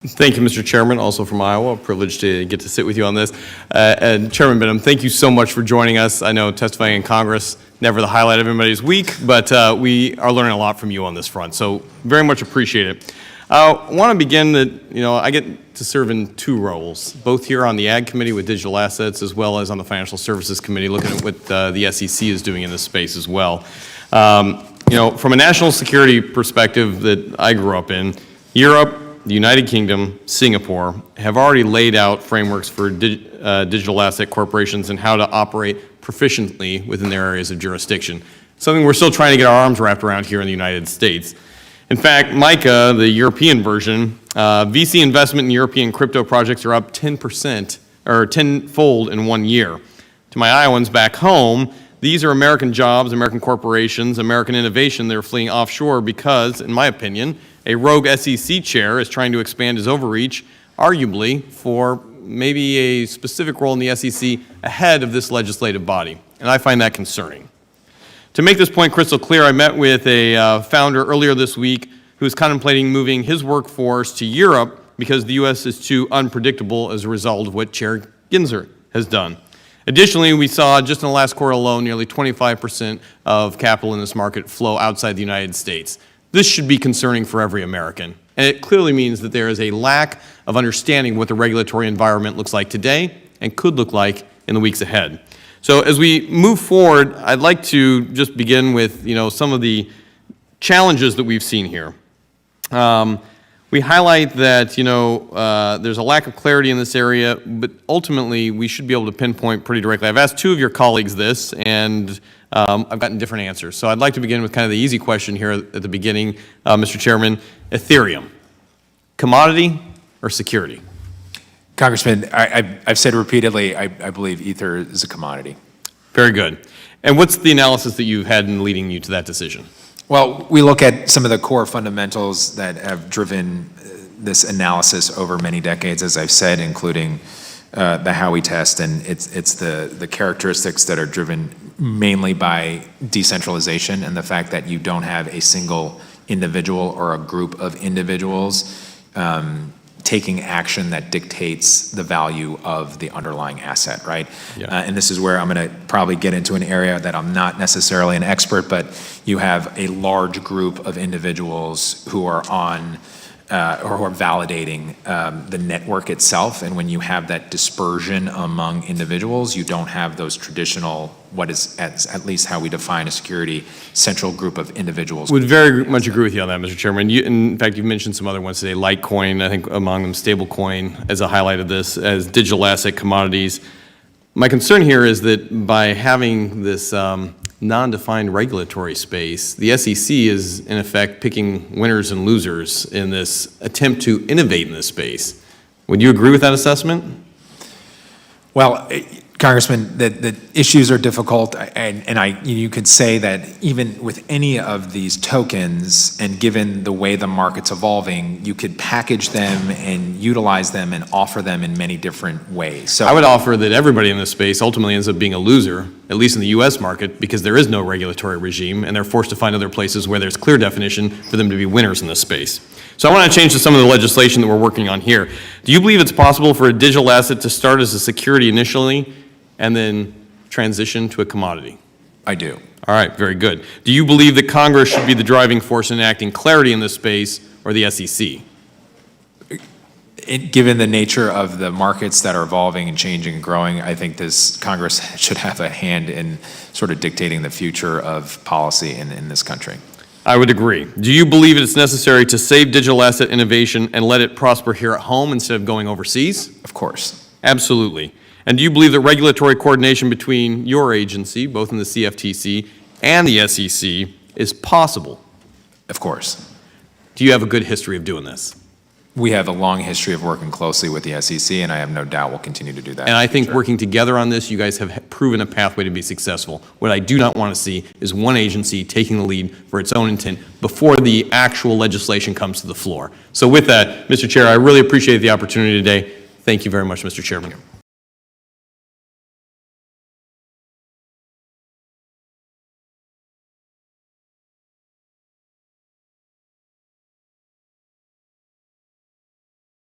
Thank you, Mr. Chairman, also from Iowa. A privilege to get to sit with you on this. And Chairman Benham, thank you so much for joining us. I know testifying in Congress, never the highlight of everybody's week, but we are learning a lot from you on this front, so very much appreciate it. I want to begin that, I get to serve in two roles, both here on the Ag Committee with digital assets as well as on the Financial Services Committee, looking at what the SEC is doing in this space as well. From a national security perspective that I grew up in, Europe, the United Kingdom, Singapore have already laid out frameworks for digital asset corporations and how to operate proficiently within their areas of jurisdiction, something we're still trying to get our arms wrapped around here in the United States. In fact, MICA, the European version, VC investment in European crypto projects are up 10% or tenfold in 1 year. To my Iowans back home, these are American jobs, American corporations, American innovation that are fleeing offshore because, in my opinion, a rogue SEC chair is trying to expand his overreach, arguably for maybe a specific role in the SEC ahead of this legislative body, and I find that concerning. To make this point crystal clear, I met with a founder earlier this week who is contemplating moving his workforce to Europe because the U.S. is too unpredictable as a result of what Chair Gensler has done. Additionally, we saw just in the last quarter alone nearly 25% of capital in this market flow outside the United States. This should be concerning for every American, and it clearly means that there is a lack of understanding what the regulatory environment looks like today and could look like in the weeks ahead. So as we move forward, I'd like to just begin with some of the challenges that we've seen here. We highlight that there's a lack of clarity in this area, but ultimately we should be able to pinpoint pretty directly. I've asked two of your colleagues this, and I've gotten different answers. So I'd like to begin with kind of the easy question here at the beginning, Mr. Chairman. Ethereum, commodity or security? Congressman, I've said repeatedly, I believe Ether is a commodity. Very good. And what's the analysis that you've had in leading you to that decision? Well, we look at some of the core fundamentals that have driven this analysis over many decades, as I've said, including the Howey test, and it's the characteristics that are driven mainly by decentralization and the fact that you don't have a single individual or a group of individuals taking action that dictates the value of the underlying asset, right? Yeah. And this is where I'm going to probably get into an area that I'm not necessarily an expert, but you have a large group of individuals who are on or who are validating the network itself. And when you have that dispersion among individuals, you don't have those traditional, what is at least how we define a security, central group of individuals. Would very much agree with you on that, Mr. Chairman. In fact, you've mentioned some other ones today, Litecoin, I think among them stablecoin as a highlight of this, as digital asset commodities. My concern here is that by having this non-defined regulatory space, the SEC is in effect picking winners and losers in this attempt to innovate in this space. Would you agree with that assessment? Well, Congressman, the issues are difficult, and you could say that even with any of these tokens, and given the way the market's evolving, you could package them and utilize them and offer them in many different ways. So I would offer that everybody in this space ultimately ends up being a loser, at least in the U.S. market, because there is no regulatory regime, and they're forced to find other places where there's clear definition for them to be winners in this space. So I want to change to some of the legislation that we're working on here. Do you believe it's possible for a digital asset to start as a security initially and then transition to a commodity? I do. All right, very good. Do you believe that Congress should be the driving force in enacting clarity in this space, or the SEC? Given the nature of the markets that are evolving and changing and growing, I think this Congress should have a hand in sort of dictating the future of policy in this country. I would agree. Do you believe it's necessary to save digital asset innovation and let it prosper here at home instead of going overseas? Of course. Absolutely. And do you believe that regulatory coordination between your agency, both in the CFTC and the SEC, is possible? Of course. Do you have a good history of doing this? We have a long history of working closely with the SEC, and I have no doubt we'll continue to do that. And I think working together on this, you guys have proven a pathway to be successful. What I do not want to see is one agency taking the lead for its own intent before the actual legislation comes to the floor. So with that, Mr. Chair, I really appreciate the opportunity today. Thank you very much, Mr. Chairman.